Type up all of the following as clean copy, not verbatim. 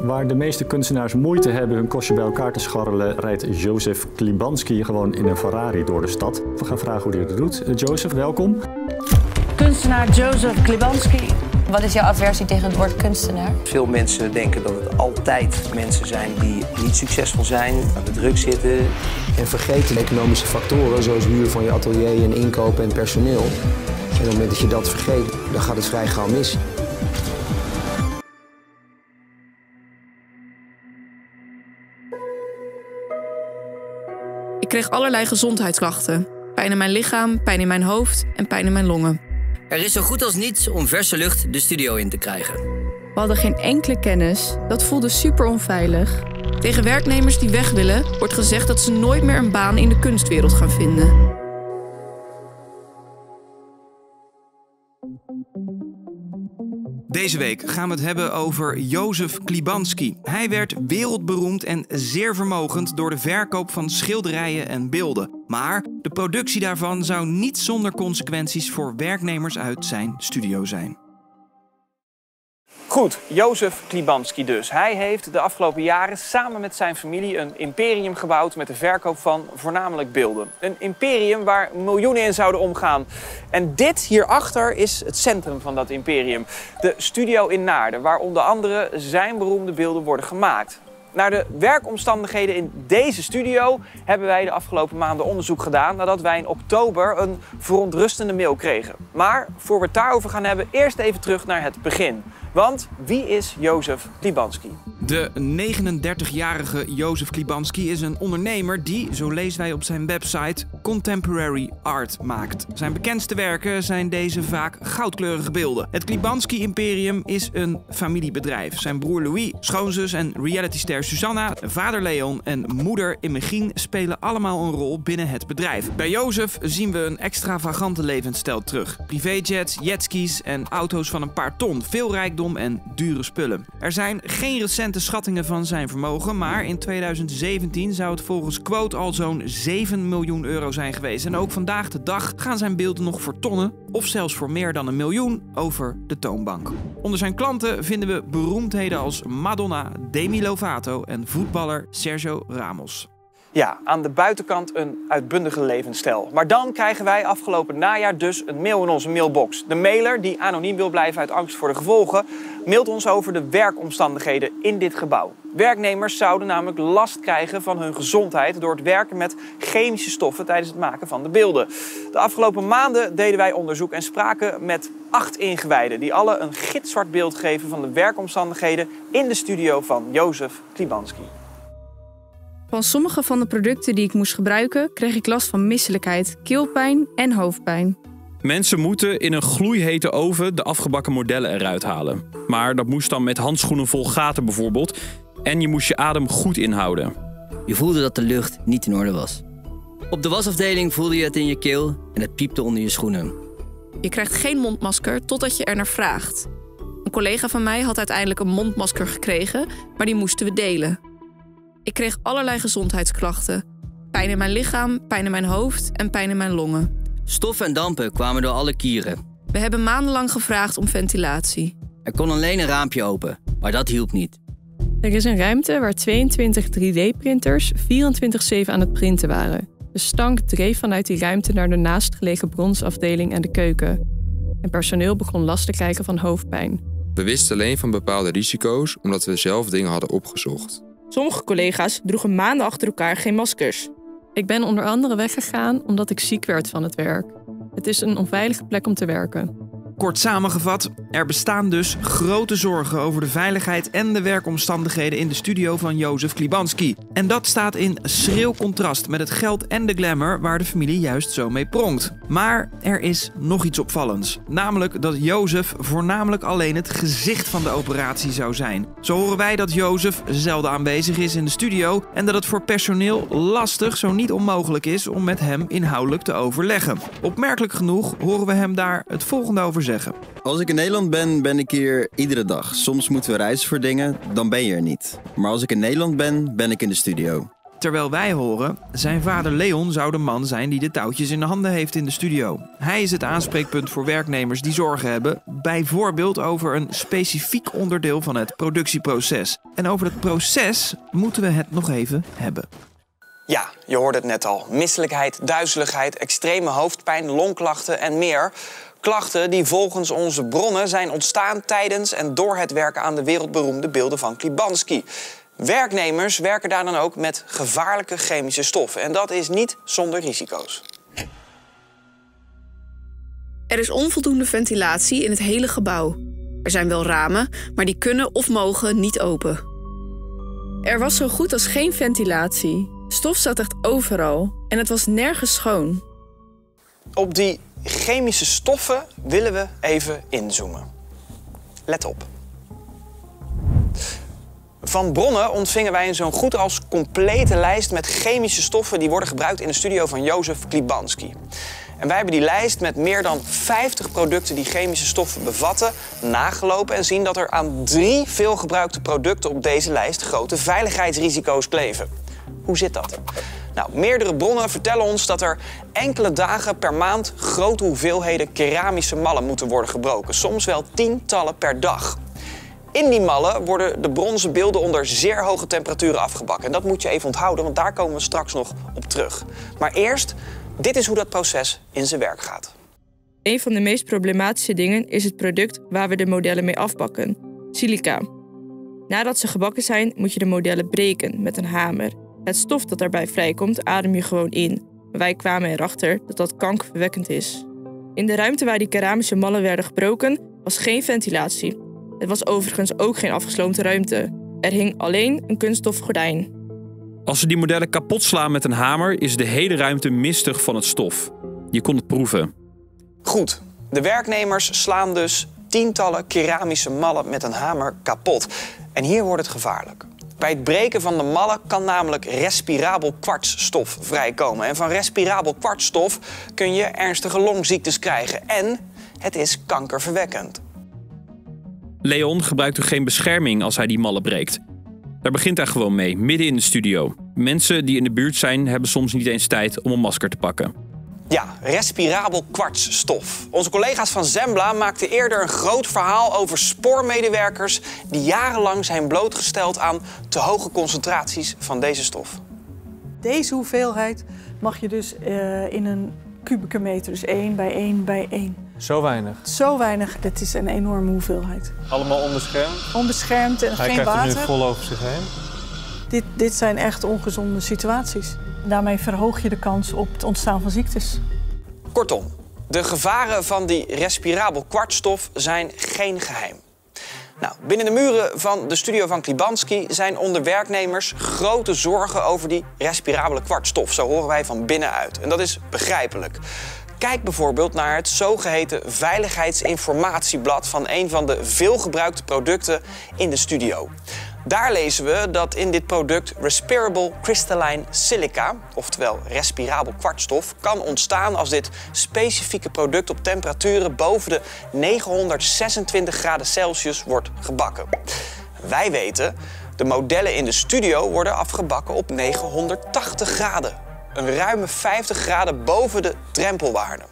Waar de meeste kunstenaars moeite hebben hun kostje bij elkaar te scharrelen, rijdt Jozef Klibanski gewoon in een Ferrari door de stad. We gaan vragen hoe hij dat doet. Jozef, welkom. Kunstenaar Jozef Klibanski. Wat is jouw aversie tegen het woord kunstenaar? Veel mensen denken dat het altijd mensen zijn die niet succesvol zijn, aan de druk zitten. En vergeten economische factoren zoals huur van je atelier en inkopen en personeel. En op het moment dat je dat vergeet, dan gaat het vrij gauw mis. Ik kreeg allerlei gezondheidsklachten. Pijn in mijn lichaam, pijn in mijn hoofd en pijn in mijn longen. Er is zo goed als niets om verse lucht de studio in te krijgen. We hadden geen enkele kennis. Dat voelde super onveilig. Tegen werknemers die weg willen, wordt gezegd dat ze nooit meer een baan in de kunstwereld gaan vinden. Deze week gaan we het hebben over Jozef Klibanski. Hij werd wereldberoemd en zeer vermogend door de verkoop van schilderijen en beelden. Maar de productie daarvan zou niet zonder consequenties voor werknemers uit zijn studio zijn. Goed, Jozef Klibanski dus. Hij heeft de afgelopen jaren samen met zijn familie een imperium gebouwd met de verkoop van voornamelijk beelden. Een imperium waar miljoenen in zouden omgaan. En dit hierachter is het centrum van dat imperium. De studio in Naarden, waar onder andere zijn beroemde beelden worden gemaakt. Naar de werkomstandigheden in deze studio hebben wij de afgelopen maanden onderzoek gedaan nadat wij in oktober een verontrustende mail kregen. Maar voor we het daarover gaan hebben, eerst even terug naar het begin. Want wie is Jozef Klibanski? De 39-jarige Jozef Klibanski is een ondernemer die, zo lezen wij op zijn website, contemporary art maakt. Zijn bekendste werken zijn deze vaak goudkleurige beelden. Het Klibanski-imperium is een familiebedrijf. Zijn broer Louis, schoonzus en realityster Susanna, vader Leon en moeder Imogine spelen allemaal een rol binnen het bedrijf. Bij Jozef zien we een extravagante levensstijl terug. Privéjets, jetskis en auto's van een paar ton. Veel rijkdom en dure spullen. Er zijn geen recente schattingen van zijn vermogen, maar in 2017 zou het volgens Quote al zo'n 7 miljoen euro zijn geweest. En ook vandaag de dag gaan zijn beelden nog voor tonnen of zelfs voor meer dan 1 miljoen over de toonbank. Onder zijn klanten vinden we beroemdheden als Madonna, Demi Lovato en voetballer Sergio Ramos. Ja, aan de buitenkant een uitbundige levensstijl. Maar dan krijgen wij afgelopen najaar dus een mail in onze mailbox. De mailer, die anoniem wil blijven uit angst voor de gevolgen, mailt ons over de werkomstandigheden in dit gebouw. Werknemers zouden namelijk last krijgen van hun gezondheid door het werken met chemische stoffen tijdens het maken van de beelden. De afgelopen maanden deden wij onderzoek en spraken met 8 ingewijden die alle een gitzwart beeld geven van de werkomstandigheden in de studio van Jozef Klibanski. Van sommige van de producten die ik moest gebruiken, kreeg ik last van misselijkheid, keelpijn en hoofdpijn. Mensen moeten in een gloeihete oven de afgebakken modellen eruit halen. Maar dat moest dan met handschoenen vol gaten bijvoorbeeld. En je moest je adem goed inhouden. Je voelde dat de lucht niet in orde was. Op de wasafdeling voelde je het in je keel en het piepte onder je schoenen. Je krijgt geen mondmasker totdat je er naar vraagt. Een collega van mij had uiteindelijk een mondmasker gekregen, maar die moesten we delen. Ik kreeg allerlei gezondheidsklachten. Pijn in mijn lichaam, pijn in mijn hoofd en pijn in mijn longen. Stoffen en dampen kwamen door alle kieren. We hebben maandenlang gevraagd om ventilatie. Er kon alleen een raampje open, maar dat hielp niet. Er is een ruimte waar 22 3D-printers 24/7 aan het printen waren. De stank dreef vanuit die ruimte naar de naastgelegen bronsafdeling en de keuken. En personeel begon last te krijgen van hoofdpijn. We wisten alleen van bepaalde risico's omdat we zelf dingen hadden opgezocht. Sommige collega's droegen maanden achter elkaar geen maskers. Ik ben onder andere weggegaan omdat ik ziek werd van het werk. Het is een onveilige plek om te werken. Kort samengevat, er bestaan dus grote zorgen over de veiligheid en de werkomstandigheden in de studio van Jozef Klibanski. En dat staat in schril contrast met het geld en de glamour waar de familie juist zo mee pronkt. Maar er is nog iets opvallends. Namelijk dat Jozef voornamelijk alleen het gezicht van de operatie zou zijn. Zo horen wij dat Jozef zelden aanwezig is in de studio en dat het voor personeel lastig, zo niet onmogelijk is om met hem inhoudelijk te overleggen. Opmerkelijk genoeg horen we hem daar het volgende over zeggen. Als ik in Nederland ben, ben ik hier iedere dag. Soms moeten we reizen voor dingen, dan ben je er niet. Maar als ik in Nederland ben, ben ik in de studio. terwijl wij horen, zijn vader Leon zou de man zijn die de touwtjes in de handen heeft in de studio. Hij is het aanspreekpunt voor werknemers die zorgen hebben, bijvoorbeeld over een specifiek onderdeel van het productieproces. En over het proces moeten we het nog even hebben. Ja, je hoorde het net al. Misselijkheid, duizeligheid, extreme hoofdpijn, longklachten en meer. Klachten die volgens onze bronnen zijn ontstaan tijdens en door het werken aan de wereldberoemde beelden van Klibanski. Werknemers werken daar dan ook met gevaarlijke chemische stoffen. En dat is niet zonder risico's. Er is onvoldoende ventilatie in het hele gebouw. Er zijn wel ramen, maar die kunnen of mogen niet open. Er was zo goed als geen ventilatie. Stof zat echt overal en het was nergens schoon. Op die chemische stoffen willen we even inzoomen. Let op. Van bronnen ontvingen wij een zo goed als complete lijst met chemische stoffen die worden gebruikt in de studio van Józef Klibanski. En wij hebben die lijst met meer dan 50 producten die chemische stoffen bevatten nagelopen en zien dat er aan 3 veelgebruikte producten op deze lijst grote veiligheidsrisico's kleven. Hoe zit dat? Nou, meerdere bronnen vertellen ons dat er enkele dagen per maand grote hoeveelheden keramische mallen moeten worden gebroken. Soms wel tientallen per dag. In die mallen worden de bronzen beelden onder zeer hoge temperaturen afgebakken. En dat moet je even onthouden, want daar komen we straks nog op terug. Maar eerst, dit is hoe dat proces in zijn werk gaat. Een van de meest problematische dingen is het product waar we de modellen mee afbakken: silica. Nadat ze gebakken zijn, moet je de modellen breken met een hamer. Het stof dat daarbij vrijkomt, adem je gewoon in. Wij kwamen erachter dat dat kankerverwekkend is. In de ruimte waar die keramische mallen werden gebroken, was geen ventilatie. Het was overigens ook geen afgesloten ruimte. Er hing alleen een kunststof gordijn. Als ze die modellen kapot slaan met een hamer, is de hele ruimte mistig van het stof. Je kon het proeven. Goed, de werknemers slaan dus tientallen keramische mallen met een hamer kapot. En hier wordt het gevaarlijk. Bij het breken van de mallen kan namelijk respirabel kwartsstof vrijkomen. En van respirabel kwartsstof kun je ernstige longziektes krijgen. En het is kankerverwekkend. Leon gebruikte geen bescherming als hij die mallen breekt. Daar begint hij gewoon mee, midden in de studio. Mensen die in de buurt zijn, hebben soms niet eens tijd om een masker te pakken. Ja, respirabel kwartsstof. Onze collega's van Zembla maakten eerder een groot verhaal over spoormedewerkers die jarenlang zijn blootgesteld aan te hoge concentraties van deze stof. Deze hoeveelheid mag je dus in een kubieke meter, dus 1 bij 1 bij 1. Zo weinig? Zo weinig, dit is een enorme hoeveelheid. Allemaal onbeschermd? Onbeschermd en geen water. Hij krijgt het nu vol over zich heen? Dit zijn echt ongezonde situaties. Daarmee verhoog je de kans op het ontstaan van ziektes. Kortom, de gevaren van die respirabel kwartstof zijn geen geheim. Nou, binnen de muren van de studio van Klibanski zijn onder werknemers grote zorgen over die respirabele kwartstof. Zo horen wij van binnenuit. En dat is begrijpelijk. Kijk bijvoorbeeld naar het zogeheten veiligheidsinformatieblad van een van de veelgebruikte producten in de studio. Daar lezen we dat in dit product respirable crystalline silica, oftewel respirabel kwartstof, kan ontstaan als dit specifieke product op temperaturen boven de 926 graden Celsius wordt gebakken. Wij weten, de modellen in de studio worden afgebakken op 980 graden. Een ruime 50 graden boven de drempelwaarde.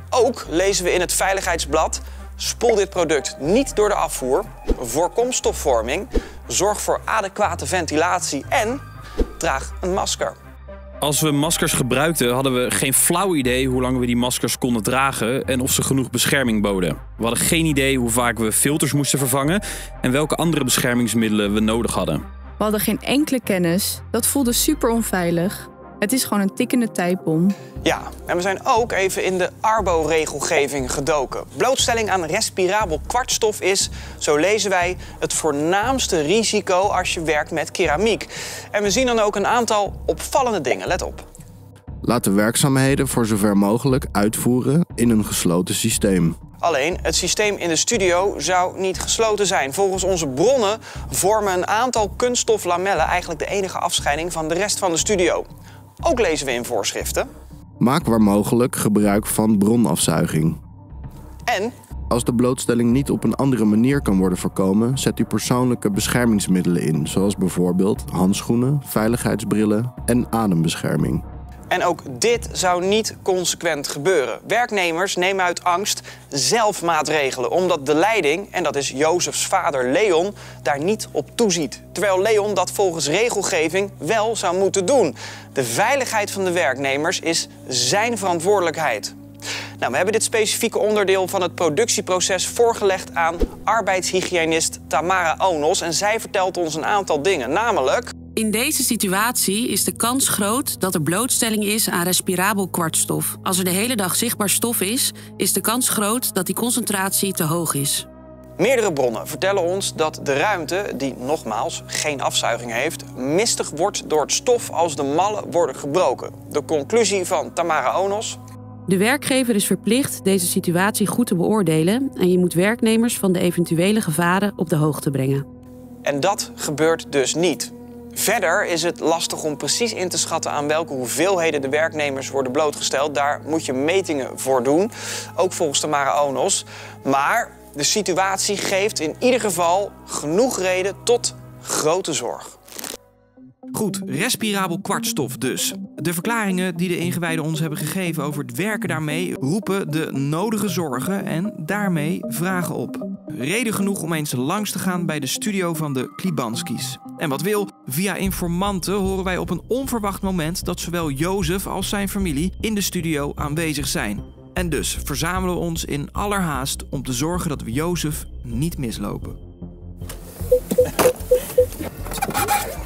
Ook lezen we in het veiligheidsblad: spoel dit product niet door de afvoer, voorkom stofvorming, zorg voor adequate ventilatie en draag een masker. Als we maskers gebruikten, hadden we geen flauw idee hoe lang we die maskers konden dragen en of ze genoeg bescherming boden. We hadden geen idee hoe vaak we filters moesten vervangen en welke andere beschermingsmiddelen we nodig hadden. We hadden geen enkele kennis. Dat voelde super onveilig. Het is gewoon een tikkende tijdbom. Ja, en we zijn ook even in de Arbo-regelgeving gedoken. Blootstelling aan respirabel kwartstof is, zo lezen wij, het voornaamste risico als je werkt met keramiek. En we zien dan ook een aantal opvallende dingen. Let op. Laat de werkzaamheden voor zover mogelijk uitvoeren in een gesloten systeem. Alleen, het systeem in de studio zou niet gesloten zijn. Volgens onze bronnen vormen een aantal kunststoflamellen eigenlijk de enige afscheiding van de rest van de studio. Ook lezen we in voorschriften. Maak waar mogelijk gebruik van bronafzuiging. En Als de blootstelling niet op een andere manier kan worden voorkomen, zet u persoonlijke beschermingsmiddelen in, zoals bijvoorbeeld handschoenen, veiligheidsbrillen en adembescherming. En ook dit zou niet consequent gebeuren. Werknemers nemen uit angst zelf maatregelen, omdat de leiding, en dat is Jozefs vader Leon, daar niet op toeziet. Terwijl Leon dat volgens regelgeving wel zou moeten doen. De veiligheid van de werknemers is zijn verantwoordelijkheid. Nou, we hebben dit specifieke onderdeel van het productieproces voorgelegd aan arbeidshygiënist Tamara Onos. En zij vertelt ons een aantal dingen, namelijk... In deze situatie is de kans groot dat er blootstelling is aan respirabel kwartstof. Als er de hele dag zichtbaar stof is de kans groot dat die concentratie te hoog is. Meerdere bronnen vertellen ons dat de ruimte, die nogmaals geen afzuiging heeft, mistig wordt door het stof als de mallen worden gebroken. De conclusie van Tamara Onos... De werkgever is verplicht deze situatie goed te beoordelen en je moet werknemers van de eventuele gevaren op de hoogte brengen. En dat gebeurt dus niet. Verder is het lastig om precies in te schatten aan welke hoeveelheden de werknemers worden blootgesteld. Daar moet je metingen voor doen, ook volgens Tamara Onos. Maar de situatie geeft in ieder geval genoeg reden tot grote zorg. Goed, respirabel kwartstof dus. De verklaringen die de ingewijden ons hebben gegeven over het werken daarmee roepen de nodige zorgen en daarmee vragen op. Reden genoeg om eens langs te gaan bij de studio van de Klibanskis. En wat wil, via informanten horen wij op een onverwacht moment dat zowel Jozef als zijn familie in de studio aanwezig zijn. En dus verzamelen we ons in allerhaast om te zorgen dat we Jozef niet mislopen.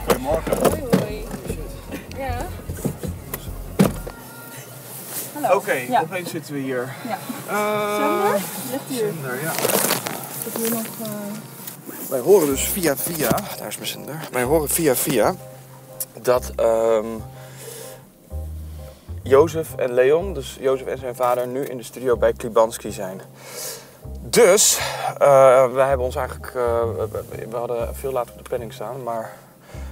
Goedemorgen. Hoi. Ja. Hallo. Oké, opeens zitten we hier. Ja. Zender? Ligt hier. Zender, ja. Zit hier nog... Wij horen dus via, daar is mijn zender. Wij horen via dat Jozef en Leon, dus Jozef en zijn vader, nu in de studio bij Klibanski zijn. Dus, wij hebben ons eigenlijk, we hadden veel later op de planning staan, maar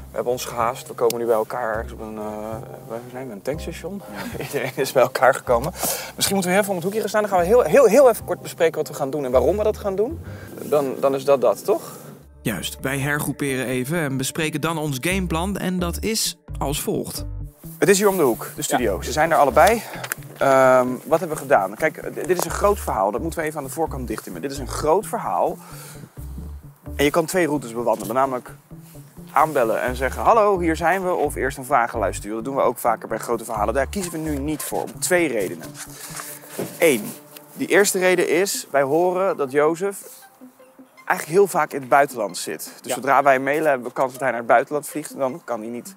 we hebben ons gehaast. We komen nu bij elkaar ergens op een tankstation. Ja. Iedereen is bij elkaar gekomen. Misschien moeten we even om het hoekje gaan staan. Dan gaan we heel even kort bespreken wat we gaan doen en waarom we dat gaan doen. Dan is dat, toch? Juist, wij hergroeperen even en bespreken dan ons gameplan en dat is als volgt. Het is hier om de hoek, de studio. Ja. Ze zijn er allebei. Wat hebben we gedaan? Kijk, dit is een groot verhaal. Dat moeten we even aan de voorkant dichttimmen. Dit is een groot verhaal. En je kan 2 routes bewandelen. Namelijk aanbellen en zeggen, hallo, hier zijn we. Of eerst een vragenlijst sturen. Dat doen we ook vaker bij grote verhalen. Daar kiezen we nu niet voor. Om 2 redenen. 1. Die eerste reden is, wij horen dat Jozef eigenlijk heel vaak in het buitenland zit. Dus zodra wij mailen hebben we kans dat hij naar het buitenland vliegt. En dan kan hij niet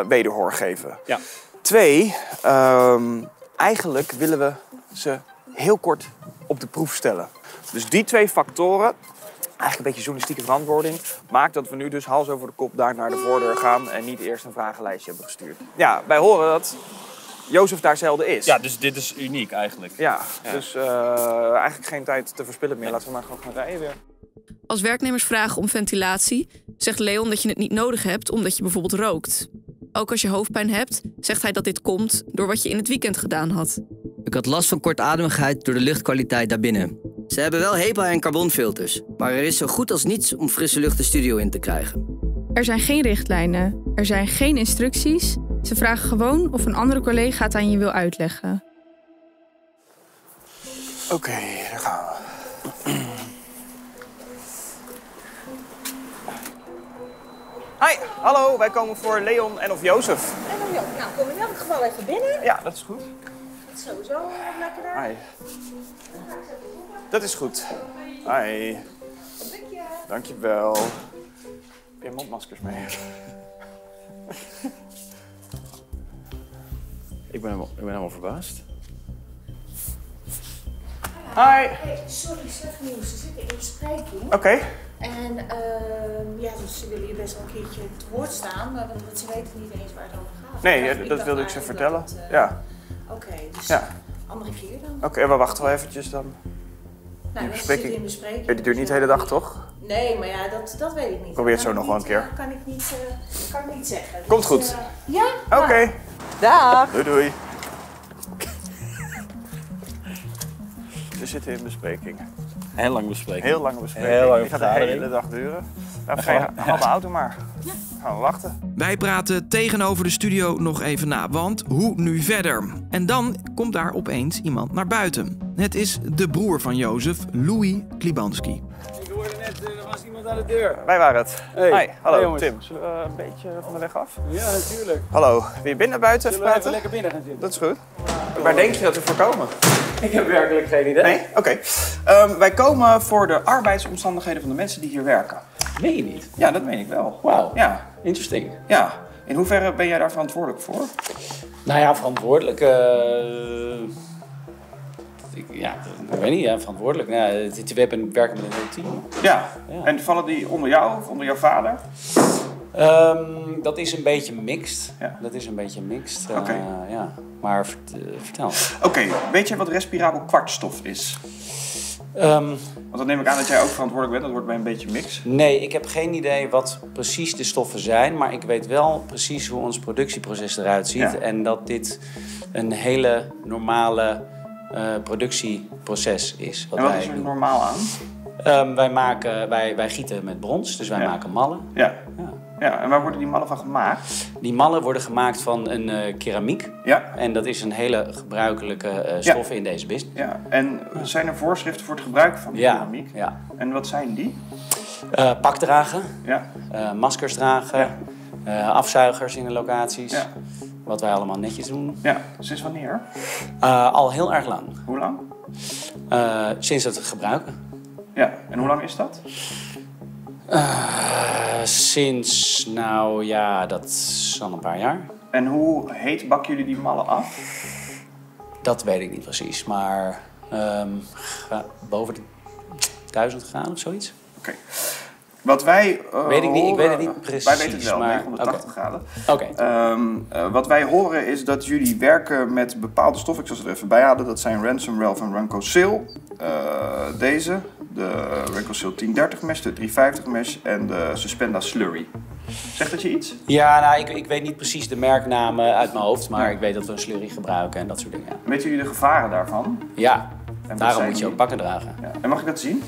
wederhoor geven. Ja. 2, eigenlijk willen we ze heel kort op de proef stellen. Dus die 2 factoren, eigenlijk een beetje journalistieke verantwoording, maakt dat we nu dus hals over de kop daar naar de voordeur gaan en niet eerst een vragenlijstje hebben gestuurd. Ja, wij horen dat Jozef daar zelden is. Ja, dus dit is uniek eigenlijk. Ja. Dus eigenlijk geen tijd te verspillen meer. Laten we maar gewoon gaan rijden weer. Als werknemers vragen om ventilatie, zegt Leon dat je het niet nodig hebt omdat je bijvoorbeeld rookt. Ook als je hoofdpijn hebt, zegt hij dat dit komt door wat je in het weekend gedaan had. Ik had last van kortademigheid door de luchtkwaliteit daarbinnen. Ze hebben wel HEPA en carbonfilters, maar er is zo goed als niets om frisse lucht de studio in te krijgen. Er zijn geen richtlijnen, er zijn geen instructies. Ze vragen gewoon of een andere collega het aan je wil uitleggen. Oké, daar gaan we. Hi, hallo, wij komen voor Leon en of Jozef. Nou, kom in elk geval even binnen. Ja, dat is goed. Dat is sowieso lekker daar. Hi. Dat is goed. Hi. Dankjewel. Heb je mondmaskers mee? Ik ben helemaal verbaasd. Hi. Hey, sorry, slecht nieuws. Ze zitten in bespreking. Oké. En dus ze willen je best wel een keertje te woord staan, maar want ze weten niet eens waar het over gaat. Nee, dat wilde ik ze vertellen. Ja. Oké, dus andere keer dan. Oké, we wachten wel eventjes dan. Nou, die zitten in bespreking. Die duurt niet de hele dag, toch? Nee, maar ja, dat weet ik niet. Probeer het zo nog wel een keer. Kan ik niet zeggen. Komt goed. Ja? Oké. Dag. Doei doei. We zitten in bespreking. Heel lang bespreken. Heel lange bespreking. Heel lange Die gaat de vergadering. hele dag duren. Nou, haal de auto maar. Gaan we wachten. Wij praten tegenover de studio nog even na, want hoe nu verder? En dan komt daar opeens iemand naar buiten. Het is de broer van Jozef, Louis Klibanski. Ik hoorde net, er was iemand aan de deur. Wij waren het. Hey. Hi, hallo Hey, jongens. Tim. Zullen we een beetje van de weg af? Ja, natuurlijk. Hallo, wil je binnen buiten Zullen even we praten? even lekker binnen gaan zitten? Dat is goed. Waar denk je dat we voor komen? Ik heb werkelijk geen idee. Nee? Oké. Wij komen voor de arbeidsomstandigheden van de mensen die hier werken. Meen je niet? Ja, dat meen ik wel. Wauw. Ja. Interesting. Ja. In hoeverre ben jij daar verantwoordelijk voor? Nou ja, verantwoordelijk. Ik weet niet, ja, verantwoordelijk. Nou, we werken met een heel team. Ja. En vallen die onder jou of onder jouw vader? Dat is een beetje mixed. Ja. Dat is een beetje mixed. Oké. Ja. Maar vertel. Oké, weet je wat respirabel kwartstof is? Want dan neem ik aan dat jij ook verantwoordelijk bent. Dat wordt bij een beetje mix. Nee, ik heb geen idee wat precies de stoffen zijn. Maar ik weet wel precies hoe ons productieproces eruit ziet. Ja. En dat dit een hele normale productieproces is. En wat is er normaal aan? Wij gieten met brons, dus wij maken mallen. Ja. Ja, en waar worden die mallen van gemaakt? Die mallen worden gemaakt van een keramiek. Ja. En dat is een hele gebruikelijke stof in deze business. Ja. En zijn er voorschriften voor het gebruik van die keramiek? Ja. En wat zijn die? Pak dragen, Ja. maskers dragen, afzuigers in de locaties. Ja. Wat wij allemaal netjes doen. Ja. Sinds wanneer? Al heel erg lang. Hoe lang? Sinds het gebruiken. Ja. En hoe lang is dat? Sinds, nou ja, dat is al een paar jaar. En hoe heet bakken jullie die mallen af? Dat weet ik niet precies, maar boven de 1000 graden of zoiets. Oké. Wat wij weet ik niet, ik weet het horen- niet precies. Wij weten het wel, maar 980 graden. Oké. Wat wij horen is dat jullie werken met bepaalde stoffen. Ik zal ze er even bij halen. Dat zijn Ransom, Ralph en Rancosil. Deze, de Rancosil 1030 mesh, de 350 mesh en de Suspenda Slurry. Zegt dat je iets? Ja, nou, ik weet niet precies de merknamen uit mijn hoofd, maar ik weet dat we een slurry gebruiken en dat soort dingen. Weten jullie de gevaren daarvan? Ja, wat daarom zijn moet je die? ook pakken dragen. Ja. En mag ik dat zien?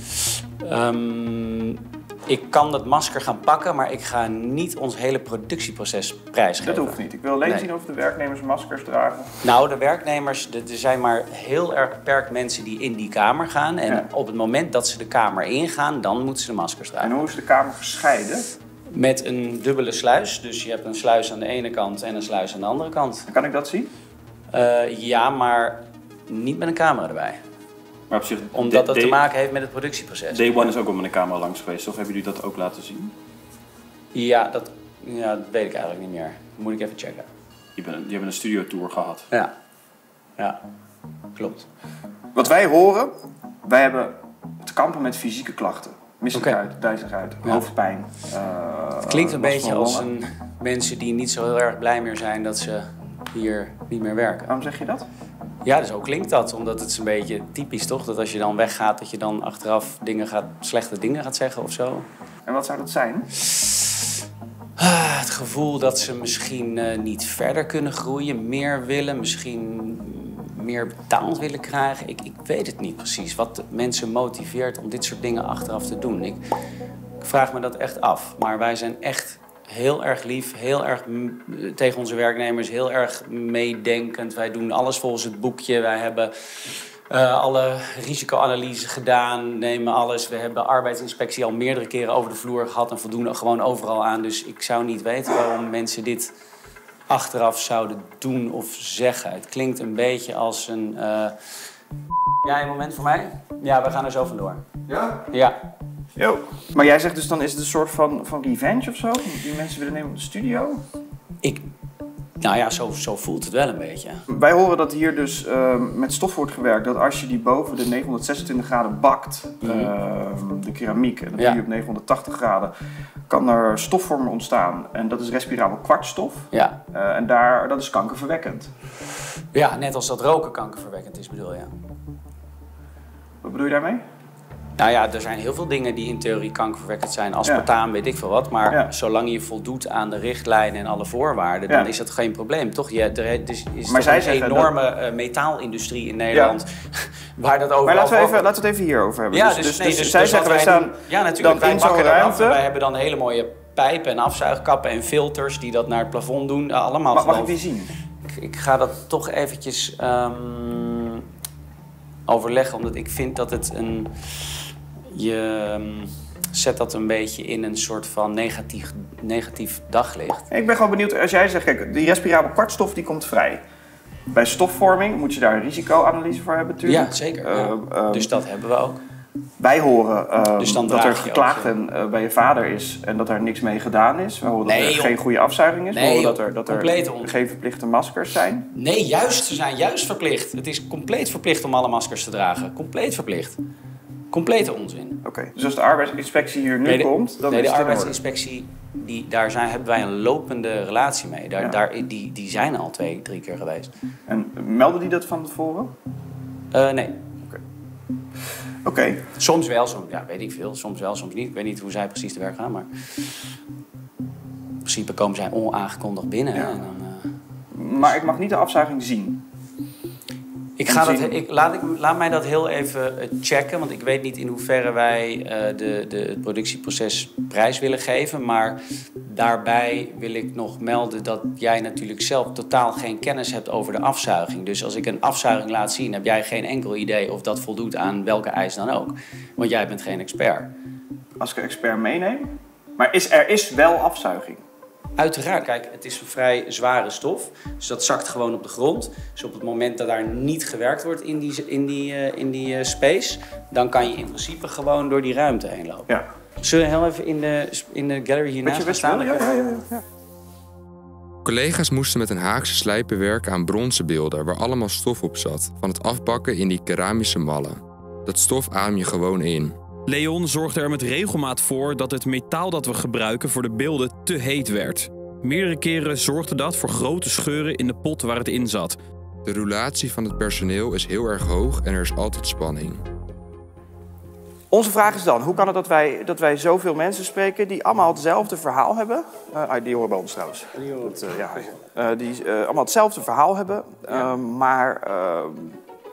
Ik kan dat masker gaan pakken, maar ik ga niet ons hele productieproces prijsgeven. Dat hoeft niet. Ik wil alleen zien of de werknemers maskers dragen. Nou, de werknemers, er zijn maar heel erg beperkt mensen die in die kamer gaan. En op het moment dat ze de kamer ingaan, dan moeten ze de maskers dragen. En hoe is de kamer gescheiden? Met een dubbele sluis. Dus je hebt een sluis aan de ene kant en een sluis aan de andere kant. Kan ik dat zien? Ja, maar niet met een camera erbij. Maar op zich, Omdat dat te maken heeft met het productieproces. Day One is ook al met een camera langs geweest, of hebben jullie dat ook laten zien? Ja, dat weet ik eigenlijk niet meer. Moet ik even checken. Je hebt een studiotour gehad. Ja, klopt. Wat wij horen, wij hebben te kampen met fysieke klachten. Misselijkheid, duizeligheid, hoofdpijn. Het klinkt een last beetje van als longen. mensen die niet zo heel erg blij meer zijn dat ze hier niet meer werken. Waarom zeg je dat? Ja, zo klinkt dat. Omdat het is een beetje typisch, toch? Dat als je dan weggaat, dat je dan achteraf slechte dingen gaat zeggen of zo. En wat zou dat zijn? Het gevoel dat ze misschien niet verder kunnen groeien, meer willen, misschien meer betaald willen krijgen. Ik weet het niet precies. Wat de mensen motiveert om dit soort dingen achteraf te doen. Ik vraag me dat echt af. Maar wij zijn echt heel erg lief, heel erg tegen onze werknemers, heel erg meedenkend. Wij doen alles volgens het boekje. Wij hebben alle risicoanalyses gedaan, nemen alles. We hebben arbeidsinspectie al meerdere keren over de vloer gehad en voldoen gewoon overal aan. Dus ik zou niet weten waarom mensen dit achteraf zouden doen of zeggen. Het klinkt een beetje als een... Ja, een moment voor mij? Ja, we gaan er zo vandoor. Ja? Ja. Jo. Maar jij zegt dus dan is het een soort van revenge of zo? Die mensen willen nemen op de studio? Nou ja, zo voelt het wel een beetje. Wij horen dat hier dus met stof wordt gewerkt. Dat als je die boven de 926 graden bakt, de keramiek, en dan doe je op 980 graden, kan er stofvormen ontstaan. En dat is respirabel kwartstof. Ja. En dat is kankerverwekkend. Ja, net als dat roken kankerverwekkend is, bedoel je? Wat bedoel je daarmee? Nou ja, er zijn heel veel dingen die in theorie kankerverwekkend zijn. Aspartaam, weet ik veel wat. Maar zolang je voldoet aan de richtlijnen en alle voorwaarden, dan is dat geen probleem. Toch? Er is toch een enorme metaalindustrie in Nederland waar dat over. Maar laten we het even hierover hebben. Ja, dus zij zeggen, wij staan natuurlijk, dan in zo'n ruimte. Wij hebben dan hele mooie pijpen en afzuigkappen en filters die dat naar het plafond doen. Allemaal Mag ik die zien? Ik ga dat toch eventjes overleggen, omdat ik vind dat het een... Je zet dat een beetje in een soort van negatief daglicht. Ik ben gewoon benieuwd, als jij zegt, kijk, die respirabele kwartstof die komt vrij. Bij stofvorming moet je daar een risicoanalyse voor hebben natuurlijk. Ja, zeker. Dus dat hebben we ook. Wij horen dus dat er geklaagd bij je vader is en dat er niks mee gedaan is. We horen dat er geen goede afzuiging is. We horen dat er geen verplichte maskers zijn. Nee, ze zijn juist verplicht. Het is compleet verplicht om alle maskers te dragen. Compleet verplicht. Complete onzin. Oké, dus als de arbeidsinspectie hier nu komt, dan is de het arbeidsinspectie, hebben wij een lopende relatie mee. Die zijn al 2-3 keer geweest. En melden die dat van tevoren? Nee. Oké. Soms wel, weet ik veel. Soms wel, soms niet. Ik weet niet hoe zij precies te werk gaan, maar... In principe komen zij onaangekondigd binnen. Ja. En dan, maar ik mag niet de afzuiging zien? Laat mij dat heel even checken, want ik weet niet in hoeverre wij het productieproces prijs willen geven. Maar daarbij wil ik nog melden dat jij natuurlijk zelf totaal geen kennis hebt over de afzuiging. Dus als ik een afzuiging laat zien, heb jij geen enkel idee of dat voldoet aan welke eis dan ook. Want jij bent geen expert. Als ik een expert meeneem? Maar er is wel afzuiging? Uiteraard, kijk, het is een vrij zware stof, dus dat zakt gewoon op de grond. Dus op het moment dat daar niet gewerkt wordt in die space, dan kan je in principe gewoon door die ruimte heen lopen. Ja. Zullen we heel even in de gallery hiernaast gaan staan? Ja. Collega's moesten met een Haagse slijper werken aan bronzen beelden waar allemaal stof op zat, van het afbakken in die keramische mallen. Dat stof adem je gewoon in. Leon zorgde er met regelmaat voor dat het metaal dat we gebruiken voor de beelden te heet werd. Meerdere keren zorgde dat voor grote scheuren in de pot waar het in zat. De roulatie van het personeel is heel erg hoog en er is altijd spanning. Onze vraag is dan, hoe kan het dat wij zoveel mensen spreken die allemaal hetzelfde verhaal hebben? Die horen bij ons trouwens. Die allemaal hetzelfde verhaal hebben, maar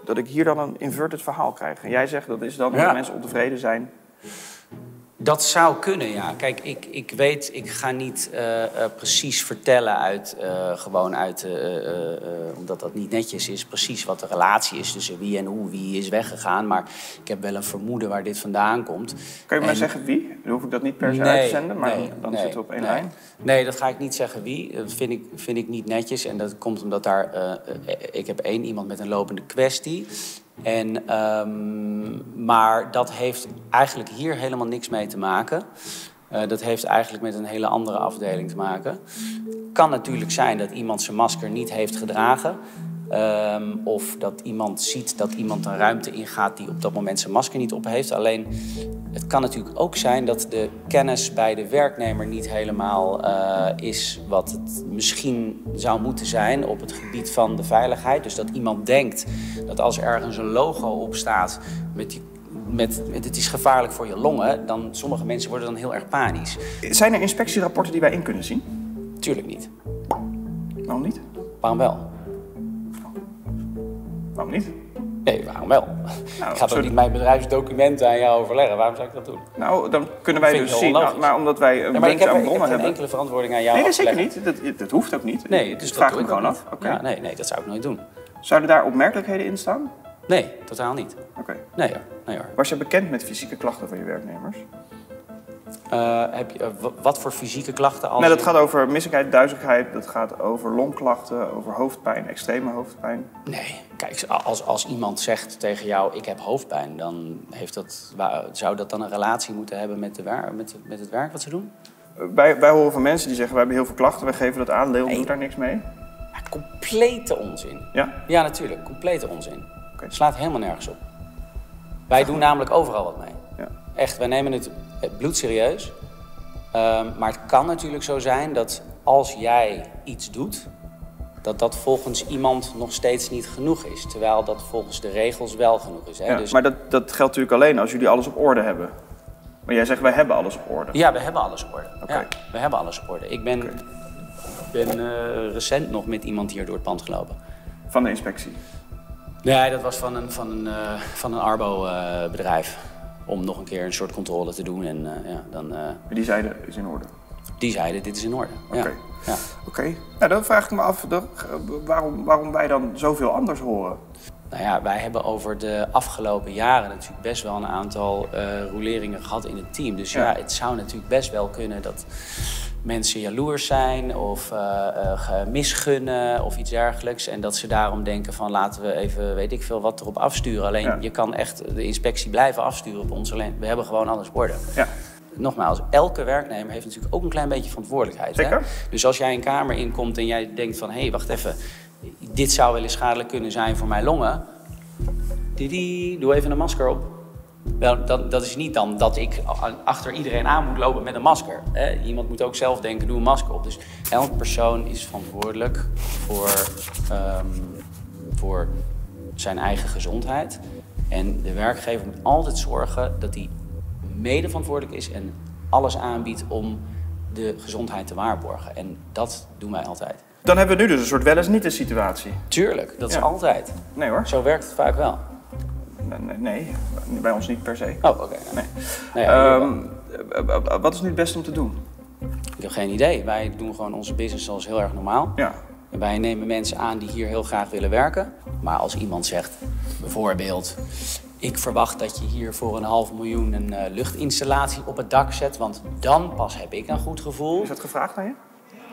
dat ik hier dan een inverted verhaal krijg. En jij zegt dat is dan dat mensen ontevreden zijn. Dat zou kunnen, ja. Kijk, ik ga niet precies vertellen omdat dat niet netjes is, precies wat de relatie is tussen wie en hoe, wie is weggegaan. Maar ik heb wel een vermoeden waar dit vandaan komt. Kan je maar zeggen wie? Dan hoef ik dat niet per se uit te zenden, maar dan zitten we op één lijn. Nee, dat ga ik niet zeggen wie. Dat vind ik niet netjes. En dat komt omdat ik heb iemand met een lopende kwestie. Maar dat heeft eigenlijk hier helemaal niks mee te maken. Dat heeft eigenlijk met een hele andere afdeling te maken. Het kan natuurlijk zijn dat iemand zijn masker niet heeft gedragen. Of dat iemand ziet dat iemand een ruimte ingaat die op dat moment zijn masker niet op heeft. Alleen, het kan natuurlijk ook zijn dat de kennis bij de werknemer niet helemaal is wat het misschien zou moeten zijn op het gebied van de veiligheid. Dus dat iemand denkt dat als ergens een logo op staat met het is gevaarlijk voor je longen, dan sommige mensen worden dan heel erg panisch. Zijn er inspectierapporten die wij in kunnen zien? Tuurlijk niet. Waarom niet? Waarom wel? Waarom niet? Nee, waarom wel? Ik ga toch niet mijn bedrijfsdocumenten aan jou overleggen? Waarom zou ik dat doen? Nou, dan kunnen wij dus zien, maar omdat wij een ik heb bronnen geen enkele verantwoording aan jou Nee, dat zeker niet. Dat hoeft ook niet. Nee, dus vraag hem gewoon af. Okay. Ja, nee, dat zou ik nooit doen. Zouden daar opmerkelijkheden in staan? Nee, totaal niet. Oké. Nee hoor. Was je bekend met fysieke klachten van je werknemers? Wat voor fysieke klachten? Dat gaat over misselijkheid, duizeligheid, dat gaat over longklachten, over hoofdpijn, extreme hoofdpijn. Nee, kijk, als iemand zegt tegen jou, ik heb hoofdpijn, dan zou dat dan een relatie moeten hebben met het werk wat ze doen? Wij horen van mensen die zeggen, wij hebben heel veel klachten, wij geven dat aan, Leon doet daar niks mee. Ja, complete onzin. Ja? Ja, natuurlijk, complete onzin. Het slaat helemaal nergens op. Wij doen namelijk overal wat mee. Ja. Echt, wij nemen het bloedserieus. Maar het kan natuurlijk zo zijn dat als jij iets doet dat dat volgens iemand nog steeds niet genoeg is. Terwijl dat volgens de regels wel genoeg is. Hè? Ja, dus... Maar dat geldt natuurlijk alleen als jullie alles op orde hebben. Maar jij zegt, wij hebben alles op orde. Ja, we hebben alles op orde. Okay. Ja, we hebben alles op orde. Ik ben recent nog met iemand hier door het pand gelopen. Van de inspectie? Nee, dat was van een Arbo-bedrijf. Om nog een keer een soort controle te doen. En, die zeiden, is in orde? Die zeiden, dit is in orde. Oké. Ja. Oké. Nou, dan vraag ik me af waarom wij dan zoveel anders horen. Nou ja, wij hebben over de afgelopen jaren natuurlijk best wel een aantal roleringen gehad in het team. Dus ja, het zou natuurlijk best wel kunnen dat mensen jaloers zijn of misgunnen of iets dergelijks. En dat ze daarom denken van laten we even, weet ik veel, wat erop afsturen. Alleen je kan echt de inspectie blijven afsturen op ons. Alleen we hebben gewoon alles op orde. Ja. Nogmaals, elke werknemer heeft natuurlijk ook een klein beetje verantwoordelijkheid. Zeker. Hè? Dus als jij een kamer inkomt en jij denkt van hé, wacht even, dit zou wel eens schadelijk kunnen zijn voor mijn longen. Doe even een masker op. Wel, dat is niet dan dat ik achter iedereen aan moet lopen met een masker. Hè? Iemand moet ook zelf denken, doe een masker op. Dus elke persoon is verantwoordelijk voor zijn eigen gezondheid. En de werkgever moet altijd zorgen dat hij mede verantwoordelijk is en alles aanbiedt om de gezondheid te waarborgen. En dat doen wij altijd. Dan hebben we nu dus een soort wel eens niet een situatie. Tuurlijk, dat is altijd. Nee hoor. Zo werkt het vaak wel. Nee, bij ons niet per se. Oh, oké. Nee. Wat is nu het beste om te doen? Ik heb geen idee. Wij doen gewoon onze business zoals heel erg normaal. Ja. Wij nemen mensen aan die hier heel graag willen werken. Maar als iemand zegt, bijvoorbeeld, ik verwacht dat je hier voor $500.000 een luchtinstallatie op het dak zet, want dan pas heb ik een goed gevoel. Is dat gevraagd aan je?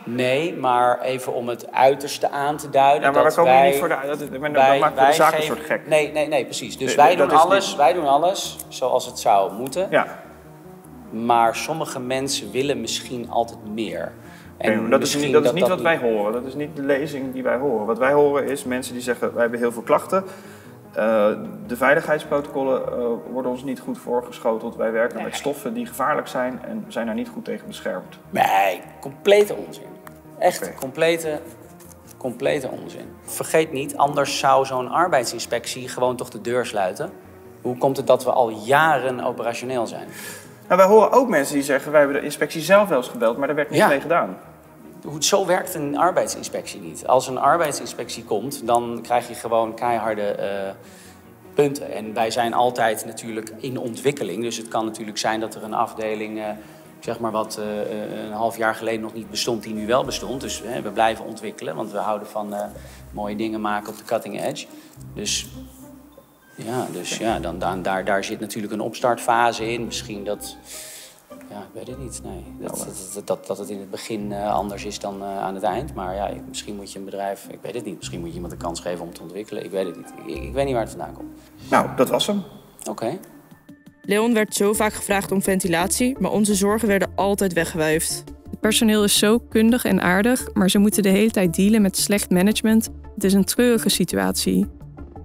Nee, maar even om het uiterste aan te duiden. Ja, maar wij komen niet voor de... Dan maken we de zaak een soort gek. Nee, precies. Dus wij doen alles zoals het zou moeten. Ja. Maar sommige mensen willen misschien altijd meer. En dat is niet wat wij horen. Dat is niet de lezing die wij horen. Wat wij horen is mensen die zeggen, wij hebben heel veel klachten. De veiligheidsprotocollen worden ons niet goed voorgeschoteld. Wij werken met stoffen die gevaarlijk zijn en zijn daar niet goed tegen beschermd. Nee, complete onzin. Echt complete onzin. Vergeet niet, anders zou zo'n arbeidsinspectie gewoon toch de deur sluiten. Hoe komt het dat we al jaren operationeel zijn? Nou, wij horen ook mensen die zeggen, wij hebben de inspectie zelf wel eens gebeld, maar daar werd niks mee gedaan. Zo werkt een arbeidsinspectie niet. Als een arbeidsinspectie komt, dan krijg je gewoon keiharde punten. En wij zijn altijd natuurlijk in ontwikkeling. Dus het kan natuurlijk zijn dat er een afdeling, zeg maar wat een half jaar geleden nog niet bestond, die nu wel bestond. Dus we blijven ontwikkelen, want we houden van mooie dingen maken op de cutting edge. Daar zit natuurlijk een opstartfase in. Misschien dat... Ja, ik weet het niet. Nee. Dat het in het begin anders is dan aan het eind. Maar ja, misschien moet je een bedrijf... Ik weet het niet. Misschien moet je iemand een kans geven om te ontwikkelen. Ik weet het niet. Ik weet niet waar het vandaan komt. Nou, dat was hem. Oké. Leon werd zo vaak gevraagd om ventilatie, maar onze zorgen werden altijd weggewuifd. Het personeel is zo kundig en aardig, maar ze moeten de hele tijd dealen met slecht management. Het is een treurige situatie.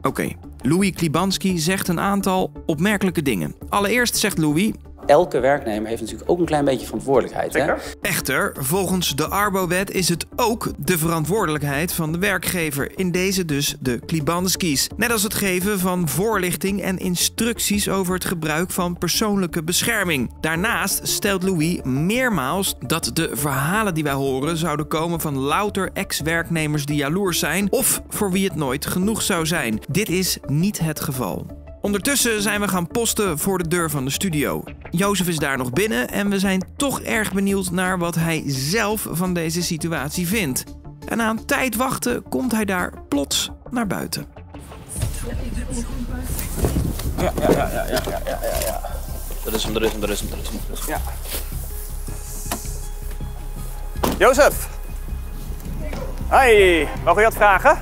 Oké, Louis Klibanski zegt een aantal opmerkelijke dingen. Allereerst zegt Louis... Elke werknemer heeft natuurlijk ook een klein beetje verantwoordelijkheid. Hè? Echter, volgens de Arbo-wet is het ook de verantwoordelijkheid van de werkgever. In deze dus de Klibanskis. Net als het geven van voorlichting en instructies over het gebruik van persoonlijke bescherming. Daarnaast stelt Louis meermaals dat de verhalen die wij horen zouden komen van louter ex-werknemers die jaloers zijn of voor wie het nooit genoeg zou zijn. Dit is niet het geval. Ondertussen zijn we gaan posten voor de deur van de studio. Jozef is daar nog binnen en we zijn toch erg benieuwd naar wat hij zelf van deze situatie vindt. En na een tijd wachten komt hij daar plots naar buiten. Ja. Dat is hem. Ja. Jozef! Hoi, mogen we je wat vragen?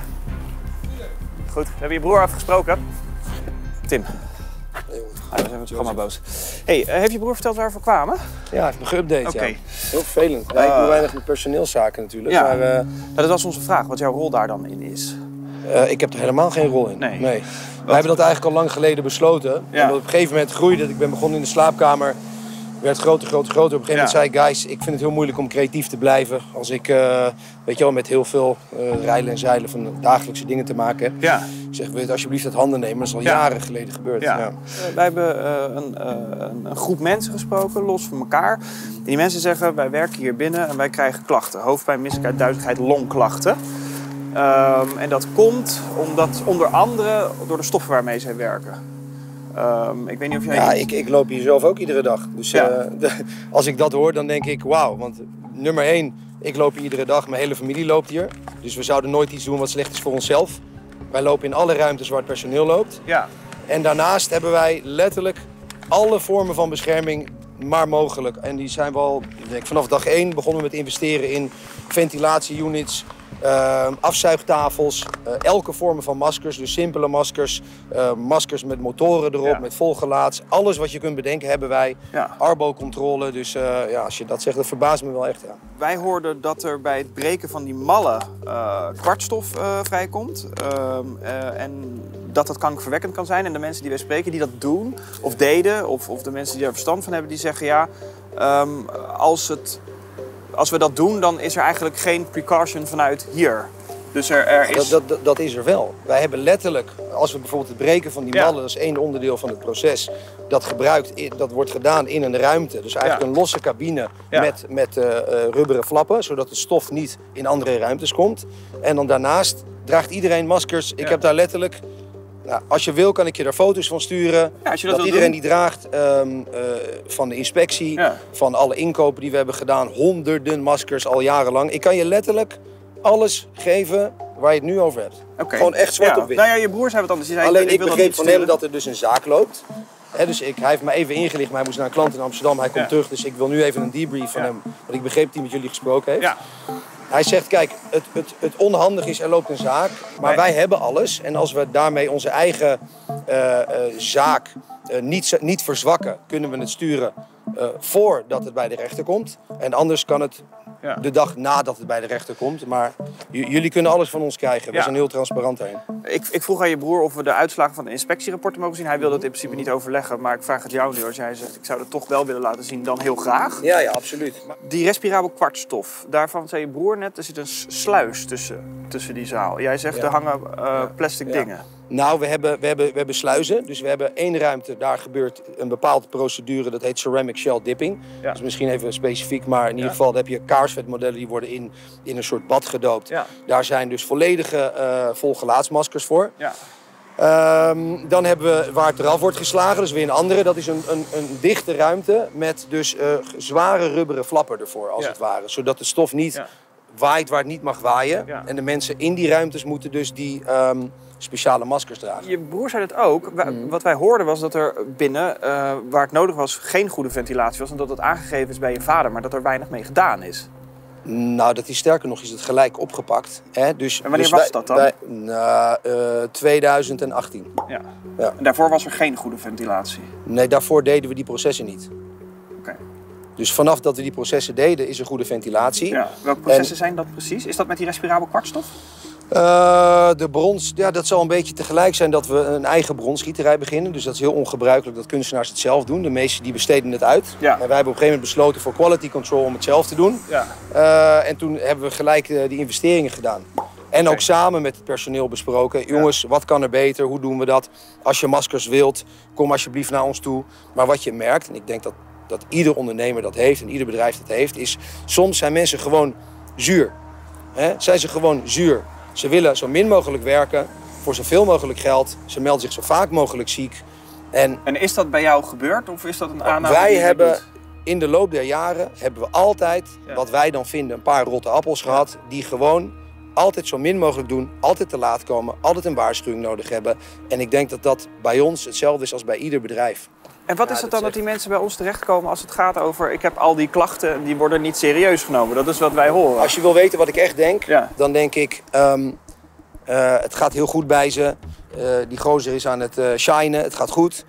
Goed, we hebben je broer afgesproken. Tim. Hij was even het programma boos. Hey, heeft je broer verteld waar we voor kwamen? Ja, hij heeft me geüpdate. Oké. Ja. Heel vervelend. Ik doe weinig met personeelszaken natuurlijk. Ja, maar, dat was onze vraag, wat jouw rol daar dan in is. Ik heb er helemaal geen rol in. Nee. Wij hebben dat eigenlijk al lang geleden besloten. Ja. En op een gegeven moment groeide het. Ik ben begonnen in de slaapkamer werd groter. Op een gegeven moment zei ik, guys, ik vind het heel moeilijk om creatief te blijven. Als ik, weet je wel, met heel veel reilen en zeilen van dagelijkse dingen te maken heb. Ja. Ik zeg, wil je het alsjeblieft uit handen nemen? Dat is al jaren geleden gebeurd. Ja. Wij hebben een groep mensen gesproken, los van elkaar. En die mensen zeggen, wij werken hier binnen en wij krijgen klachten. Hoofdpijn, misselijkheid, duizeligheid, longklachten. En dat komt omdat onder andere door de stoffen waarmee zij werken. Ik weet niet of jij... Ja, ik loop hier zelf ook iedere dag. Dus als ik dat hoor, dan denk ik, wauw. Want nummer 1, ik loop hier iedere dag. Mijn hele familie loopt hier. Dus we zouden nooit iets doen wat slecht is voor onszelf. Wij lopen in alle ruimtes waar het personeel loopt. Ja. En daarnaast hebben wij letterlijk alle vormen van bescherming maar mogelijk. En die zijn we al, ik denk, vanaf dag 1 begonnen we met investeren in ventilatieunits, afzuigtafels, elke vorm van maskers, dus simpele maskers, maskers met motoren erop, met volgelaats. Alles wat je kunt bedenken hebben wij. Arbo-controle, dus als je dat zegt, dat verbaast me wel echt. Ja. Wij hoorden dat er bij het breken van die mallen kwartstof vrijkomt. En dat dat kankerverwekkend kan zijn. En de mensen die wij spreken die dat doen of deden, of de mensen die er verstand van hebben, die zeggen als we dat doen, dan is er eigenlijk geen precaution vanuit hier. Dus er is... Dat is er wel. Wij hebben letterlijk, als we bijvoorbeeld het breken van die mallen, dat is één onderdeel van het proces, dat wordt gedaan in een ruimte. Dus eigenlijk een losse cabine met rubberen flappen, zodat de stof niet in andere ruimtes komt. En dan daarnaast draagt iedereen maskers. Ik heb daar letterlijk... Nou, als je wil, kan ik je daar foto's van sturen. Dat iedereen die draagt, van de inspectie, van alle inkopen die we hebben gedaan, honderden maskers al jarenlang. Ik kan je letterlijk alles geven waar je het nu over hebt. Gewoon echt zwart op wit. Nou ja, je broer zei wat anders. Alleen ik begreep van hem dat er dus een zaak loopt. Dus hij heeft me even ingelicht, maar hij moest naar een klant in Amsterdam. Hij komt terug, dus ik wil nu even een debrief van hem. Want ik begreep dat hij met jullie gesproken heeft. Ja. Hij zegt, kijk, het onhandig is, er loopt een zaak, maar wij hebben alles. En als we daarmee onze eigen zaak niet verzwakken, kunnen we het sturen voordat het bij de rechter komt. En anders kan het de dag nadat het bij de rechter komt. Maar jullie kunnen alles van ons krijgen. We zijn heel transparant daarin. Ik vroeg aan je broer of we de uitslagen van de inspectierapporten mogen zien. Hij wilde het in principe niet overleggen, maar ik vraag het jou nu. Als jij zegt, ik zou het toch wel willen laten zien, dan heel graag. Ja, absoluut. Die respirabel kwartstof, daarvan zei je broer net, er zit een sluis tussen die zaal. Jij zegt, er hangen plastic dingen. Nou, we hebben sluizen. Dus we hebben één ruimte, daar gebeurt een bepaalde procedure. Dat heet ceramic shell dipping. Ja. Dat is misschien even specifiek, maar in ieder geval heb je kaarsvetmodellen die worden in een soort bad gedoopt. Ja. Daar zijn dus volledige volgelaatsmaskers voor. Ja. Dan hebben we waar het eraf wordt geslagen, dus weer een andere. Dat is een dichte ruimte met dus zware rubberen flappen ervoor, als het ware. Zodat de stof niet waait waar het niet mag waaien. Ja. En de mensen in die ruimtes moeten dus die speciale maskers dragen. Je broer zei het ook. Wat wij hoorden was dat er binnen, waar het nodig was, geen goede ventilatie was. En dat het aangegeven is bij je vader, maar dat er weinig mee gedaan is. Nou, dat is sterker nog, is het gelijk opgepakt. Hè? Dus, en wanneer was dat dan? 2018. Ja. En daarvoor was er geen goede ventilatie? Nee, daarvoor deden we die processen niet. Oké. Dus vanaf dat we die processen deden, is er goede ventilatie. Ja. Welke processen zijn dat precies? Is dat met die respirabel kwartstof? De brons, dat zal een beetje tegelijk zijn dat we een eigen bronsgieterij beginnen. Dus dat is heel ongebruikelijk dat kunstenaars het zelf doen. De meesten die besteden het uit. Ja. En wij hebben op een gegeven moment besloten voor quality control om het zelf te doen. Ja. En toen hebben we gelijk die investeringen gedaan. En ook samen met het personeel besproken. Jongens, wat kan er beter? Hoe doen we dat? Als je maskers wilt, kom alsjeblieft naar ons toe. Maar wat je merkt, en ik denk dat ieder ondernemer dat heeft en ieder bedrijf dat heeft, is soms zijn mensen gewoon zuur. Zijn ze gewoon zuur. Ze willen zo min mogelijk werken, voor zoveel mogelijk geld. Ze melden zich zo vaak mogelijk ziek. En is dat bij jou gebeurd of is dat een aanname? Wij hebben in de loop der jaren altijd, wat wij dan vinden, een paar rotte appels gehad. Die gewoon altijd zo min mogelijk doen, altijd te laat komen, altijd een waarschuwing nodig hebben. En ik denk dat dat bij ons hetzelfde is als bij ieder bedrijf. En wat is het dan dat die mensen bij ons terechtkomen als het gaat over... ik heb al die klachten en die worden niet serieus genomen. Dat is wat wij horen. Als je wil weten wat ik echt denk, dan denk ik... het gaat heel goed bij ze. Die gozer is aan het shinen, het gaat goed.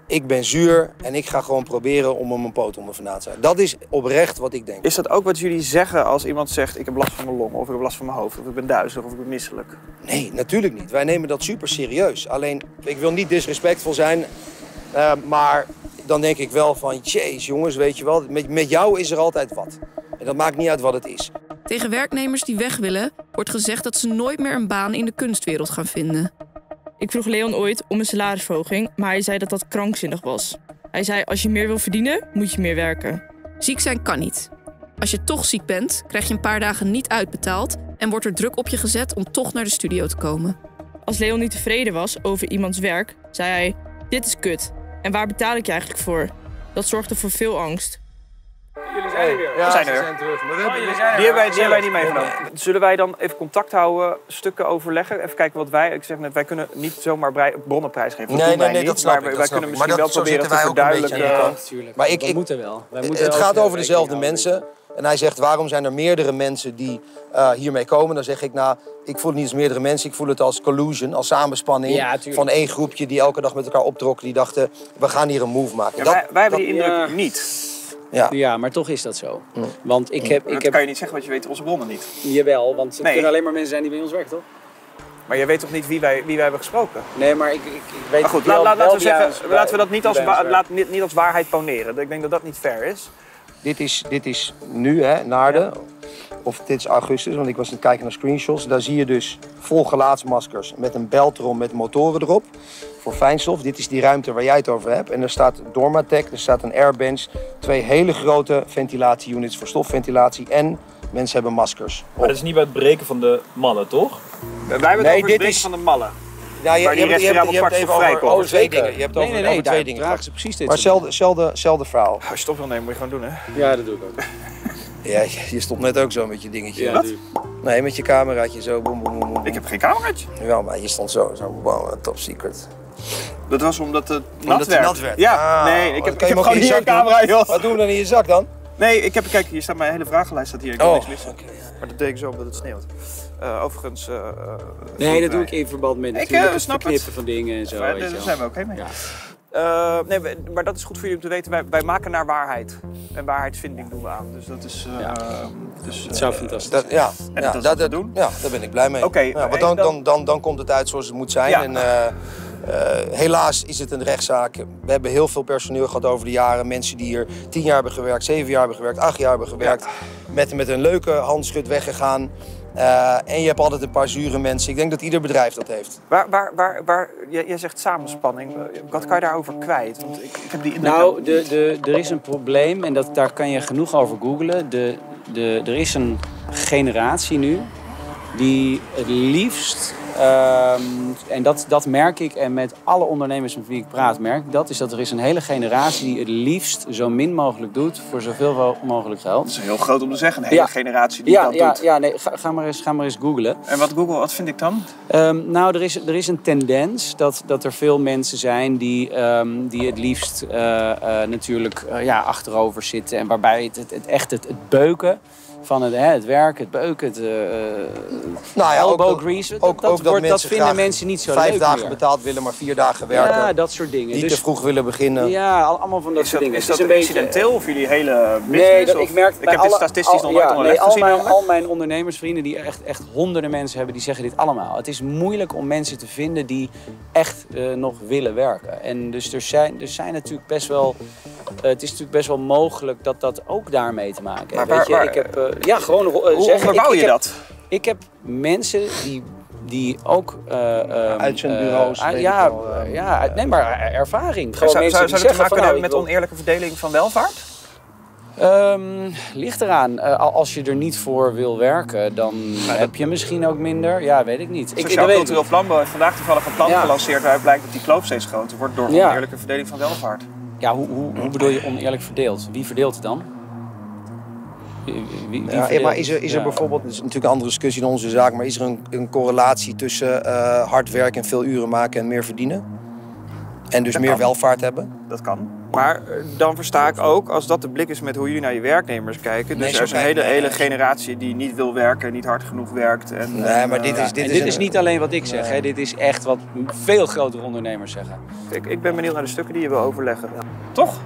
Ik ben zuur en ik ga gewoon proberen om mijn poot onder vandaan te zijn. Dat is oprecht wat ik denk. Is dat ook wat jullie zeggen als iemand zegt... ik heb last van mijn longen, of ik heb last van mijn hoofd, of ik ben duizelig, of ik ben misselijk? Nee, natuurlijk niet. Wij nemen dat super serieus. Alleen, ik wil niet disrespectvol zijn... maar dan denk ik wel van, jeez jongens, weet je wel, met jou is er altijd wat. En dat maakt niet uit wat het is. Tegen werknemers die weg willen, wordt gezegd dat ze nooit meer een baan in de kunstwereld gaan vinden. Ik vroeg Leon ooit om een salarisverhoging, maar hij zei dat dat krankzinnig was. Hij zei, als je meer wil verdienen, moet je meer werken. Ziek zijn kan niet. Als je toch ziek bent, krijg je een paar dagen niet uitbetaald en wordt er druk op je gezet om toch naar de studio te komen. Als Leon niet tevreden was over iemands werk, zei hij, dit is kut. En waar betaal ik je eigenlijk voor? Dat zorgde voor veel angst. Jullie zijn er weer. Ja, we zijn er. Terug. Maar Die hebben wij niet meegenomen. Zullen wij dan even contact houden, stukken overleggen? Even kijken wat wij... Ik zeg net, wij kunnen niet zomaar bronnen prijsgeven. Nee, dat snap ik. Maar wij kunnen misschien wel proberen te verduidelijken. Maar we moeten wel. Het gaat over dezelfde mensen. En hij zegt, waarom zijn er meerdere mensen die hiermee komen? Dan zeg ik, nou, ik voel het niet als meerdere mensen. Ik voel het als collusion, als samenspanning van één groepje die elke dag met elkaar optrokken. Die dachten, we gaan hier een move maken. Ja, wij hebben die indruk niet. Ja, maar toch is dat zo. Want Dat kan je niet zeggen, want je weet onze bronnen niet. Jawel, want het kunnen alleen maar mensen zijn die bij ons werken, toch? Maar je weet toch niet wie wij hebben gesproken? Nee, maar ik weet... Maar goed, laten we zeggen, laten we dat niet als waarheid poneren. Ik denk dat dat niet fair is. Dit is nu, hè, Naarden. Of dit is augustus, want ik was aan het kijken naar screenshots. Daar zie je dus vol gelaatsmaskers met een belt erom met motoren erop. Voor fijnstof. Dit is die ruimte waar jij het over hebt. En er staat Dormatec, er staat een airbench. 2 hele grote ventilatieunits voor stofventilatie. En mensen hebben maskers. Maar dat is niet bij het breken van de mallen, toch? Wij hebben het over het breken van de mallen. Ja, je hebt het even over 2 dingen. Je hebt het over 2 dingen. Vragen ze precies dit. Maar hetzelfde verhaal. Als je stop wil nemen, moet je gewoon doen, hè? Ja, dat doe ik ook. Ja, je stopt net ook zo met je dingetje. Ja, nee, met je cameraatje zo. Boem, boem, boem. Ik heb geen cameraatje. Wel, maar je stond zo. Wow, top secret. Dat was omdat het nat werd. Ja, nee, ik heb gewoon hier een camera, joh. Wat doen we dan in je zak dan? Nee, kijk, hier staat mijn hele vragenlijst staat hier. Ik kan niks missen. Maar dat deed ik zo omdat het sneeuwt. Overigens... nee, dat doe ik in verband met het verknippen van dingen en zo. Daar zijn we oké mee. Ja. Nee, maar dat is goed voor jullie om te weten. Wij maken naar waarheid. En waarheidsvinding doen we aan. Dus dat is... Het zou fantastisch zijn. Dat doen. Ja, daar ben ik blij mee. Oké. Want dan komt het uit zoals het moet zijn. Ja. En, helaas is het een rechtszaak. We hebben heel veel personeel gehad over de jaren. Mensen die hier 10 jaar hebben gewerkt, 7 jaar hebben gewerkt, 8 jaar hebben gewerkt. Ja. Met een leuke handschut weggegaan. En je hebt altijd een paar zure mensen. Ik denk dat ieder bedrijf dat heeft. Jij zegt samenspanning. Wat kan je daarover kwijt? Want ik heb die indruk... Nou, er is een probleem en daar kan je genoeg over googlen. Er is een generatie nu die het liefst... en dat merk ik en met alle ondernemers met wie ik praat merk ik dat. Is dat er is een hele generatie die het liefst zo min mogelijk doet voor zoveel mogelijk geld. Dat is heel groot om te zeggen, een hele generatie die dat doet. Ja, nee, ga maar eens googlen. En wat vind ik dan? Nou, er is een tendens dat er veel mensen zijn die het liefst natuurlijk achterover zitten. En waarbij het beuken van het werk, het beuken, het elbow grease. Dat vinden mensen niet zo leuk 5 dagen meer. betaald willen, maar 4 dagen werken. Ja, dat soort dingen. Niet te vroeg willen beginnen. Ja, allemaal van dat soort dingen. Is dat incidenteel of jullie hele business? Nee, ik merk ik heb dit statistisch nog nooit onderlegd gezien. Al mijn ondernemersvrienden die echt honderden mensen hebben, die zeggen dit allemaal. Het is moeilijk om mensen te vinden die echt nog willen werken. En dus er zijn natuurlijk best wel... het is natuurlijk best wel mogelijk dat ook daarmee te maken heeft. Weet je, ik heb... Hoe onderbouw je dat? Ik heb mensen die ook... uitzendbureaus. Nee, maar ervaring. Zou het te maken hebben met oneerlijke verdeling van welvaart? Ligt eraan. Als je er niet voor wil werken, dan heb je misschien ook minder. Ja, weet ik niet. Sociaal Cultureel Planbureau heeft vandaag toevallig een plan gelanceerd waaruit blijkt dat die kloof steeds groter wordt door oneerlijke verdeling van welvaart. Ja, hoe bedoel je oneerlijk verdeeld? Wie verdeelt het dan? Maar is er bijvoorbeeld, dat is natuurlijk een andere discussie in onze zaak, maar is er een correlatie tussen hard werken en veel uren maken en meer verdienen? En dus meer welvaart hebben? Dat kan. Maar dan versta ik ook, als dat de blik is met hoe jullie naar je werknemers kijken. Dus er is een hele generatie die niet wil werken, niet hard genoeg werkt. Maar dit is niet alleen wat ik zeg. Hè. Dit is echt wat veel grotere ondernemers zeggen. Ik ben benieuwd naar de stukken die je wil overleggen. Ja. Toch?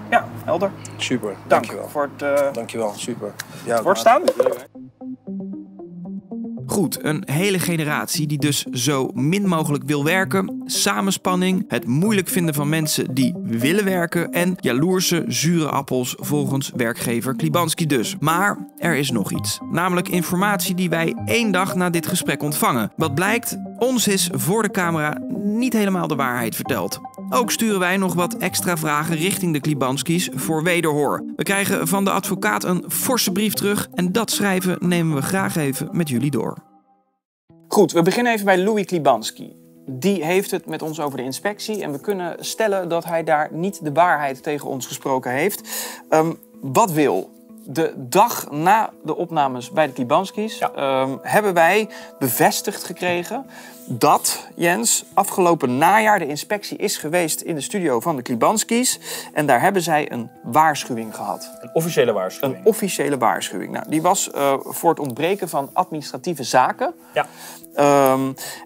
Ja, helder. Super, dankjewel. Voor het... Dankjewel, super. Ja, het woord staan. Goed, een hele generatie die dus zo min mogelijk wil werken, samenspanning, het moeilijk vinden van mensen die willen werken en jaloerse, zure appels volgens werkgever Klibanski dus. Maar er is nog iets, namelijk informatie die wij 1 dag na dit gesprek ontvangen. Wat blijkt, ons is voor de camera niet helemaal de waarheid verteld. Ook sturen wij nog wat extra vragen richting de Klibanski's voor wederhoor. We krijgen van de advocaat een forse brief terug en dat schrijven nemen we graag even met jullie door. Goed, we beginnen even bij Louis Klibanski. Die heeft het met ons over de inspectie en we kunnen stellen dat hij daar niet de waarheid tegen ons gesproken heeft. Wat wil? De dag na de opnames bij de Klibanski's hebben wij bevestigd gekregen dat, Jens, afgelopen najaar de inspectie is geweest in de studio van de Klibanski's. En daar hebben zij een waarschuwing gehad. Een officiële waarschuwing? Een officiële waarschuwing. Nou, die was voor het ontbreken van administratieve zaken. Ja.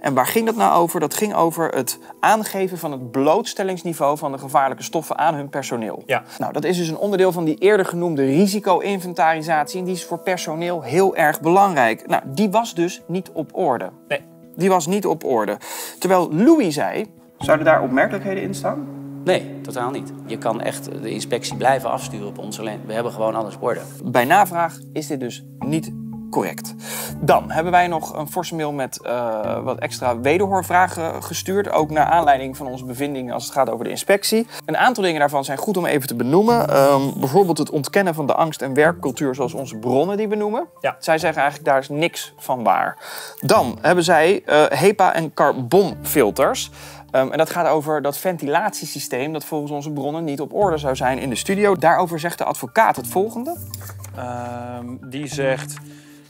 En waar ging dat nou over? Dat ging over het aangeven van het blootstellingsniveau van de gevaarlijke stoffen aan hun personeel. Ja. Nou, dat is dus een onderdeel van die eerder genoemde risico-inventarisatie. En die is voor personeel heel erg belangrijk. Nou, die was dus niet op orde. Nee. Die was niet op orde. Terwijl Louis zei, zouden daar opmerkelijkheden in staan? Nee, totaal niet. Je kan echt de inspectie blijven afsturen op ons alleen. We hebben gewoon alles op orde. Bij navraag is dit dus niet correct. Dan hebben wij nog een forse mail met wat extra wederhoorvragen gestuurd. Ook naar aanleiding van onze bevindingen als het gaat over de inspectie. Een aantal dingen daarvan zijn goed om even te benoemen. Bijvoorbeeld het ontkennen van de angst- en werkcultuur zoals onze bronnen die we noemen. Ja. Zij zeggen eigenlijk daar is niks van waar. Dan hebben zij HEPA- en carbonfilters. En dat gaat over dat ventilatiesysteem dat volgens onze bronnen niet op orde zou zijn in de studio. Daarover zegt de advocaat het volgende. Die zegt: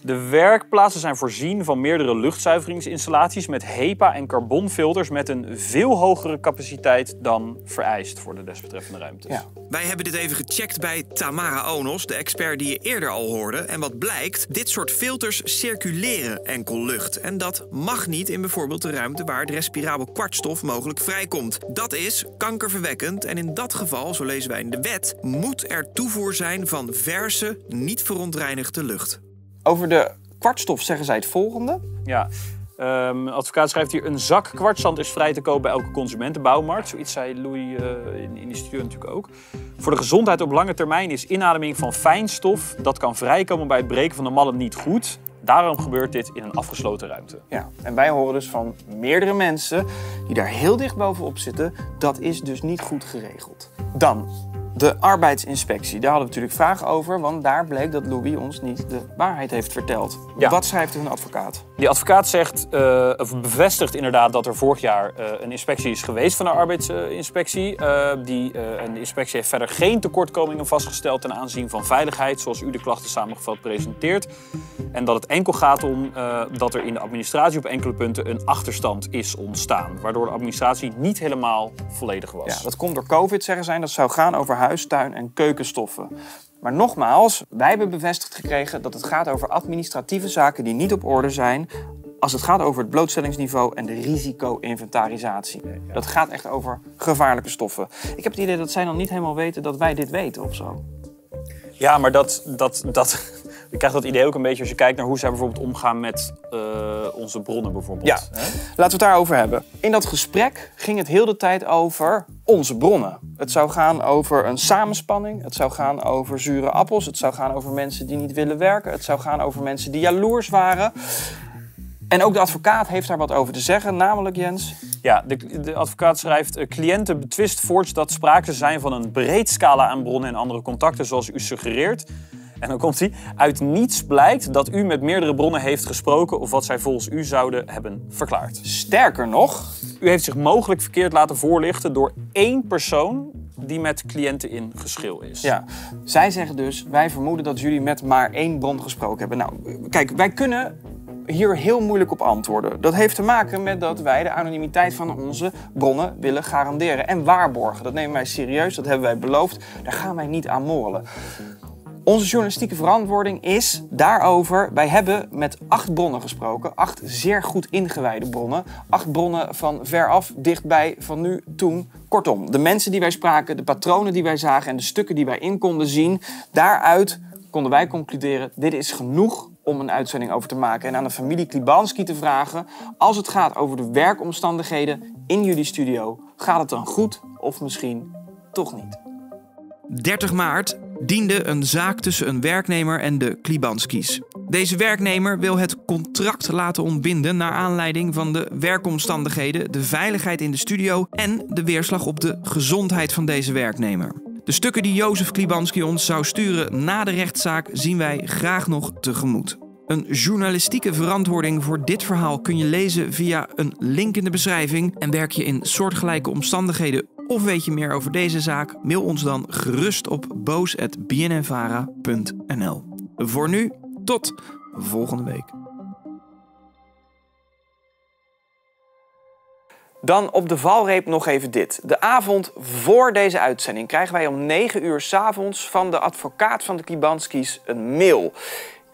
de werkplaatsen zijn voorzien van meerdere luchtzuiveringsinstallaties met HEPA- en carbonfilters met een veel hogere capaciteit dan vereist voor de desbetreffende ruimtes. Ja. Wij hebben dit even gecheckt bij Tamara Onos, de expert die je eerder al hoorde. En wat blijkt, dit soort filters circuleren enkel lucht. En dat mag niet in bijvoorbeeld de ruimte waar het respirabel kwartstof mogelijk vrijkomt. Dat is kankerverwekkend en in dat geval, zo lezen wij in de wet, moet er toevoer zijn van verse, niet verontreinigde lucht. Over de kwartstof zeggen zij het volgende. Ja, een advocaat schrijft hier: een zak kwartszand is vrij te koop bij elke consumentenbouwmarkt. Zoiets zei Louis in die studio natuurlijk ook. Voor de gezondheid op lange termijn is inademing van fijnstof dat kan vrijkomen bij het breken van de mallen niet goed. Daarom gebeurt dit in een afgesloten ruimte. Ja, en wij horen dus van meerdere mensen die daar heel dicht bovenop zitten. Dat is dus niet goed geregeld. Dan de arbeidsinspectie. Daar hadden we natuurlijk vragen over, want daar bleek dat Louis ons niet de waarheid heeft verteld. Ja. Wat schrijft hun advocaat? Die advocaat zegt, of bevestigt inderdaad dat er vorig jaar een inspectie is geweest van de arbeidsinspectie. En de inspectie heeft verder geen tekortkomingen vastgesteld ten aanzien van veiligheid, zoals u de klachten samengevat presenteert. En dat het enkel gaat om dat er in de administratie op enkele punten een achterstand is ontstaan, waardoor de administratie niet helemaal volledig was. Ja, dat komt door COVID, zeggen zij. Dat zou gaan over huis, tuin en keukenstoffen. Maar nogmaals, wij hebben bevestigd gekregen dat het gaat over administratieve zaken die niet op orde zijn als het gaat over het blootstellingsniveau en de risico-inventarisatie. Dat gaat echt over gevaarlijke stoffen. Ik heb het idee dat zij dan niet helemaal weten dat wij dit weten of zo. Ja, maar ik krijg dat idee ook een beetje als je kijkt naar hoe zij bijvoorbeeld omgaan met onze bronnen bijvoorbeeld. Ja, laten we het daarover hebben. In dat gesprek ging het heel de tijd over onze bronnen. Het zou gaan over een samenspanning. Het zou gaan over zure appels. Het zou gaan over mensen die niet willen werken. Het zou gaan over mensen die jaloers waren. En ook de advocaat heeft daar wat over te zeggen, namelijk Jens. Ja, de advocaat schrijft: cliënten betwist voorts dat sprake zijn van een breed scala aan bronnen en andere contacten zoals u suggereert. En dan komt hij: uit niets blijkt dat u met meerdere bronnen heeft gesproken of wat zij volgens u zouden hebben verklaard. Sterker nog, u heeft zich mogelijk verkeerd laten voorlichten door één persoon die met cliënten in geschil is. Ja, zij zeggen dus: wij vermoeden dat jullie met maar één bron gesproken hebben. Nou, kijk, wij kunnen hier heel moeilijk op antwoorden. Dat heeft te maken met dat wij de anonimiteit van onze bronnen willen garanderen en waarborgen. Dat nemen wij serieus, dat hebben wij beloofd. Daar gaan wij niet aan morrelen. Onze journalistieke verantwoording is daarover: wij hebben met 8 bronnen gesproken. 8 zeer goed ingewijde bronnen. 8 bronnen van veraf, dichtbij, van nu, toen. Kortom, de mensen die wij spraken, de patronen die wij zagen en de stukken die wij in konden zien. Daaruit konden wij concluderen: dit is genoeg om een uitzending over te maken en aan de familie Klibanski te vragen: als het gaat over de werkomstandigheden in jullie studio, gaat het dan goed of misschien toch niet? 30 maart diende een zaak tussen een werknemer en de Klibanskis. Deze werknemer wil het contract laten ontbinden naar aanleiding van de werkomstandigheden, de veiligheid in de studio en de weerslag op de gezondheid van deze werknemer. De stukken die Jozef Klibanski ons zou sturen na de rechtszaak zien wij graag nog tegemoet. Een journalistieke verantwoording voor dit verhaal kun je lezen via een link in de beschrijving. En werk je in soortgelijke omstandigheden of weet je meer over deze zaak? Mail ons dan gerust op boos@bnnvara.nl. Voor nu, tot volgende week. Dan op de valreep nog even dit. De avond voor deze uitzending krijgen wij om 9 uur 's avonds van de advocaat van de Klibanskis een mail.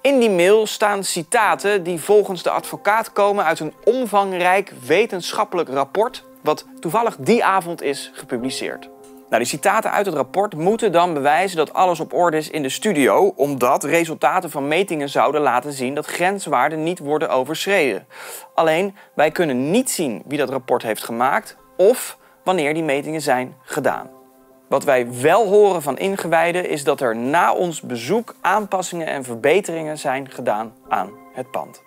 In die mail staan citaten die volgens de advocaat komen uit een omvangrijk wetenschappelijk rapport, wat toevallig die avond is gepubliceerd. Nou, die citaten uit het rapport moeten dan bewijzen dat alles op orde is in de studio, omdat resultaten van metingen zouden laten zien dat grenswaarden niet worden overschreden. Alleen, wij kunnen niet zien wie dat rapport heeft gemaakt of wanneer die metingen zijn gedaan. Wat wij wel horen van ingewijden is dat er na ons bezoek aanpassingen en verbeteringen zijn gedaan aan het pand.